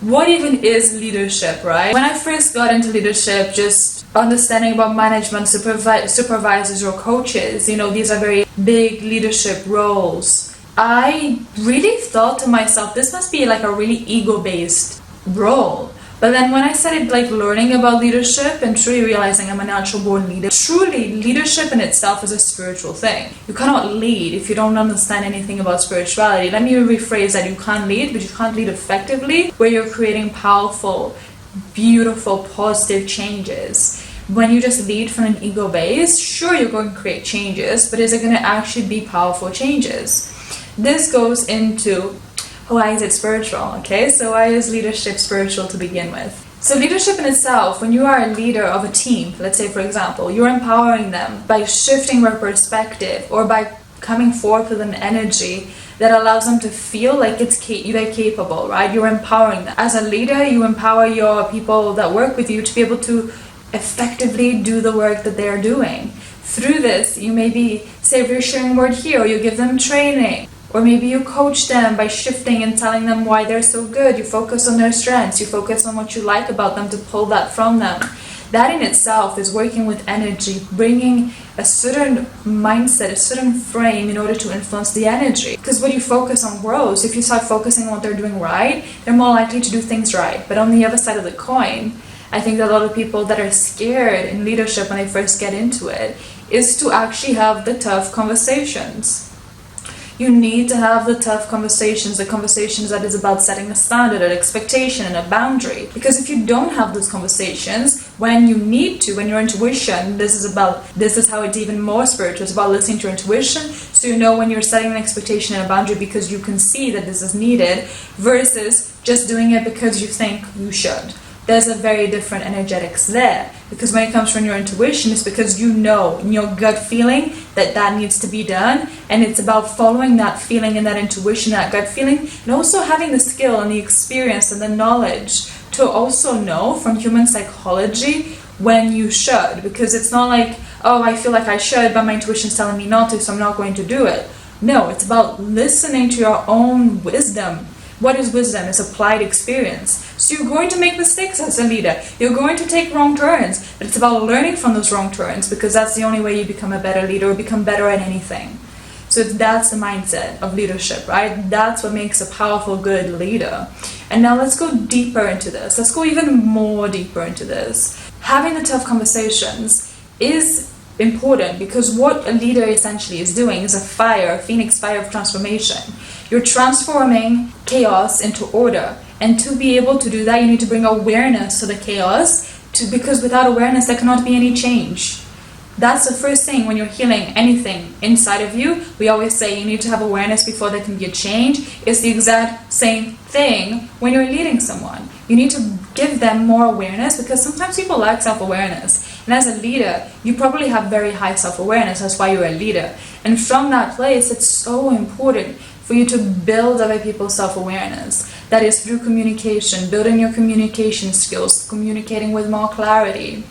what even is leadership, right? When I first got into leadership, just understanding about management, supervisors or coaches, these are very big leadership roles. I really thought to myself, this must be like a really ego-based role. But then when I started learning about leadership and truly realizing I'm a natural born leader, truly leadership in itself is a spiritual thing. You cannot lead if you don't understand anything about spirituality. Let me rephrase that. You can't lead, but you can't lead effectively where you're creating powerful, beautiful, positive changes. When you just lead from an ego base, sure, you're going to create changes, but is it going to actually be powerful changes? This goes into why is it spiritual, okay? So why is leadership spiritual to begin with? So leadership in itself, when you are a leader of a team, let's say for example, you're empowering them by shifting their perspective or by coming forth with an energy that allows them to feel like they're capable, right? You're empowering them. As a leader, you empower your people that work with you to be able to effectively do the work that they're doing. Through this, you maybe say a reassuring word here, or you give them training. Or maybe you coach them by shifting and telling them why they're so good. You focus on their strengths. You focus on what you like about them to pull that from them. That in itself is working with energy, bringing a certain mindset, a certain frame in order to influence the energy. Because what you focus on grows. If you start focusing on what they're doing right, they're more likely to do things right. But on the other side of the coin, I think that a lot of people that are scared in leadership when they first get into it is to actually have the tough conversations. You need to have the tough conversations, the conversations that is about setting a standard, an expectation, and a boundary. Because if you don't have those conversations, when you need to, when your intuition, this is how it's even more spiritual, it's about listening to your intuition, so you know when you're setting an expectation and a boundary because you can see that this is needed, versus just doing it because you think you should. There's a very different energetics there, because when it comes from your intuition, it's because you know in your gut feeling that needs to be done, and it's about following that feeling and that intuition, that gut feeling, and also having the skill and the experience and the knowledge to also know from human psychology when you should, because it's not like, oh, I feel like I should, but my intuition's telling me not to, so I'm not going to do it. No, it's about listening to your own wisdom. What is wisdom? It's applied experience. So you're going to make mistakes as a leader. You're going to take wrong turns. But it's about learning from those wrong turns, because that's the only way you become a better leader or become better at anything. So that's the mindset of leadership, right? That's what makes a powerful, good leader. And now let's go deeper into this. Let's go even more deeper into this. Having the tough conversations is important, because what a leader essentially is doing is a phoenix fire of transformation. You're transforming chaos into order, and to be able to do that, you need to bring awareness to the chaos, because without awareness there cannot be any change. That's the first thing when you're healing anything inside of you. We always say you need to have awareness before there can be a change. It's the exact same thing when you're leading someone. You need to give them more awareness, because sometimes people lack self-awareness. And as a leader, you probably have very high self-awareness. That's why you're a leader. And from that place, it's so important for you to build other people's self-awareness. That is through communication, building your communication skills, communicating with more clarity.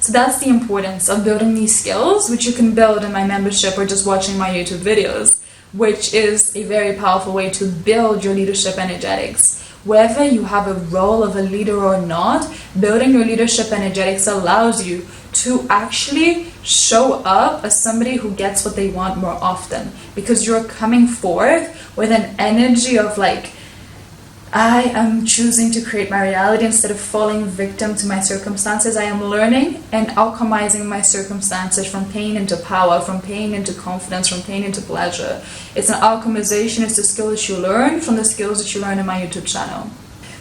So that's the importance of building these skills, which you can build in my membership or just watching my YouTube videos, which is a very powerful way to build your leadership energetics. Whether you have a role of a leader or not, building your leadership energetics allows you to actually show up as somebody who gets what they want more often, because you're coming forth with an energy of I am choosing to create my reality instead of falling victim to my circumstances. I am learning and alchemizing my circumstances from pain into power, from pain into confidence, from pain into pleasure. It's an alchemization. It's the skill that you learn from the skills that you learn in my YouTube channel.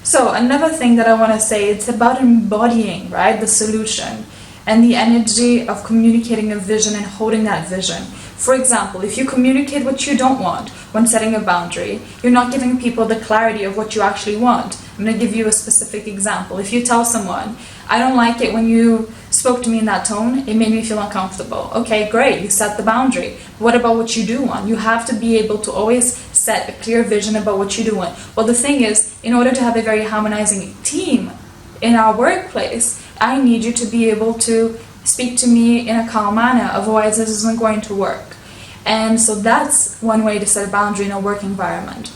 So another thing that I want to say, it's about embodying, right, the solution and the energy of communicating a vision and holding that vision. For example, if you communicate what you don't want when setting a boundary, you're not giving people the clarity of what you actually want. I'm going to give you a specific example. If you tell someone, I don't like it when you spoke to me in that tone, it made me feel uncomfortable. Okay, great, you set the boundary. What about what you do want? You have to be able to always set a clear vision about what you do want. Well, the thing is, in order to have a very harmonizing team in our workplace, I need you to be able to speak to me in a calm manner, otherwise this isn't going to work. And so that's one way to set a boundary in a work environment.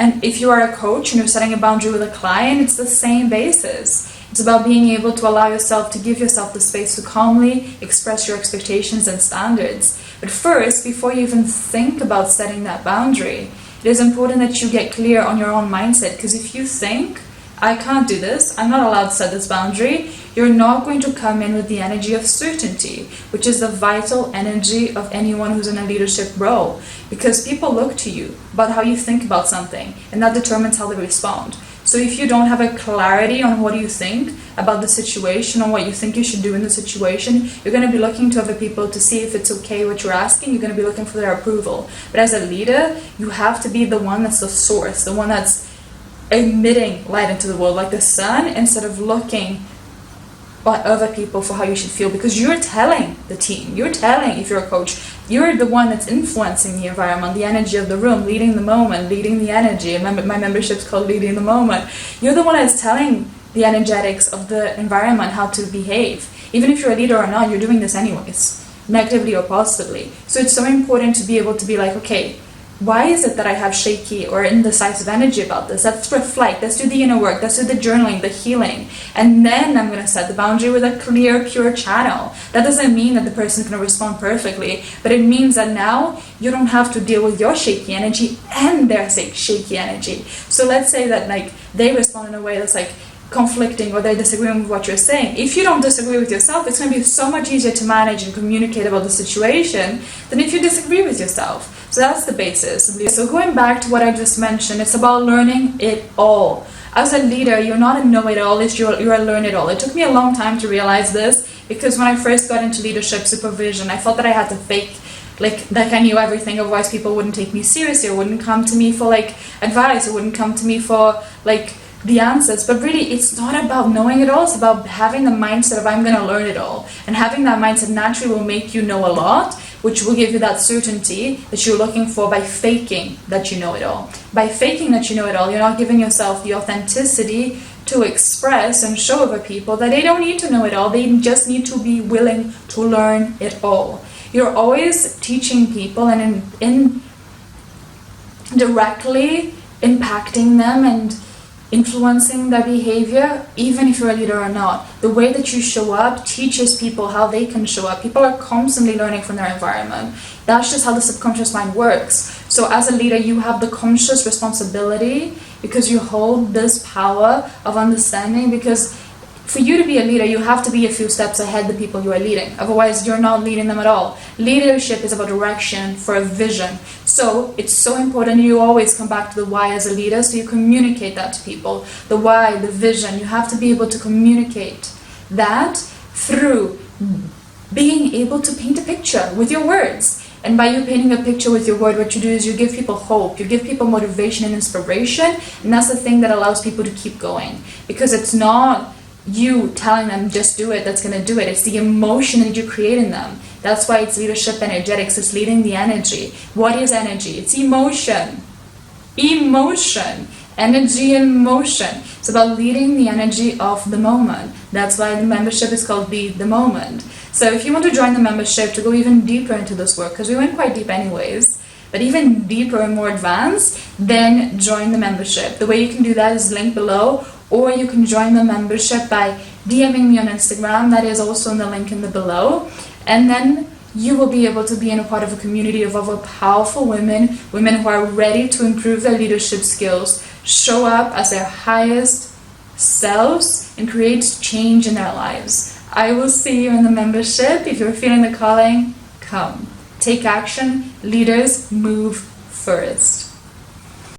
And if you are a coach and you're setting a boundary with a client, it's the same basis. It's about being able to allow yourself to give yourself the space to calmly express your expectations and standards. But first, before you even think about setting that boundary, it is important that you get clear on your own mindset, because if you think, I can't do this, I'm not allowed to set this boundary, you're not going to come in with the energy of certainty, which is the vital energy of anyone who's in a leadership role. Because people look to you about how you think about something, and that determines how they respond. So if you don't have a clarity on what you think about the situation, or what you think you should do in the situation, you're going to be looking to other people to see if it's okay what you're asking. You're going to be looking for their approval. But as a leader, you have to be the one that's the source, the one that's emitting light into the world, like the sun, instead of looking at other people for how you should feel, because you're telling the team, you're telling, if you're a coach, you're the one that's influencing the environment, the energy of the room, leading the moment, leading the energy. Remember, my membership's called Leading the Moment. You're the one that's telling the energetics of the environment how to behave. Even if you're a leader or not, you're doing this anyways, negatively or positively. So it's so important to be able to be like, okay, why is it that I have shaky or indecisive energy about this? Let's reflect, let's do the inner work, let's do the journaling, the healing. And then I'm going to set the boundary with a clear, pure channel. That doesn't mean that the person's going to respond perfectly, but it means that now you don't have to deal with your shaky energy and their shaky energy. So let's say that like they respond in a way that's like conflicting, or they're disagreeing with what you're saying. If you don't disagree with yourself, it's going to be so much easier to manage and communicate about the situation than if you disagree with yourself. So that's the basis. So going back to what I just mentioned, it's about learning it all. As a leader, you're not a know-it-all, you're a learn-it-all. It took me a long time to realize this, because when I first got into leadership supervision, I felt that I had to fake like I knew everything, otherwise people wouldn't take me seriously, or wouldn't come to me for like advice, or wouldn't come to me for like the answers. But really, it's not about knowing it all, it's about having the mindset of I'm going to learn it all. And having that mindset naturally will make you know a lot, which will give you that certainty that you're looking for by faking that you know it all. By faking that you know it all, you're not giving yourself the authenticity to express and show other people that they don't need to know it all, they just need to be willing to learn it all. You're always teaching people and indirectly impacting them and influencing their behavior, even if you're a leader or not. The way that you show up teaches people how they can show up. People are constantly learning from their environment. That's just how the subconscious mind works. So as a leader, you have the conscious responsibility, because you hold this power of understanding, because for you to be a leader, you have to be a few steps ahead of the people you are leading. Otherwise, you're not leading them at all. Leadership is about direction for a vision. So it's so important you always come back to the why as a leader, so you communicate that to people. The why, the vision, you have to be able to communicate that through being able to paint a picture with your words. And by you painting a picture with your word, what you do is you give people hope, you give people motivation and inspiration, and that's the thing that allows people to keep going. Because it's not you telling them just do it that's going to do it, it's the emotion that you create in them. That's why it's leadership energetics, it's leading the energy. What is energy? It's emotion. Energy and motion. It's about leading the energy of the moment. That's why the membership is called Lead the Moment. So if you want to join the membership to go even deeper into this work, because we went quite deep anyways, but even deeper and more advanced, then join the membership. The way you can do that is linked below, or you can join the membership by DMing me on Instagram. That is also in the link in the below. And then you will be able to be in a part of a community of other powerful women who are ready to improve their leadership skills, show up as their highest selves, and create change in their lives. I will see you in the membership. If you're feeling the calling, come. Take action. Leaders move first.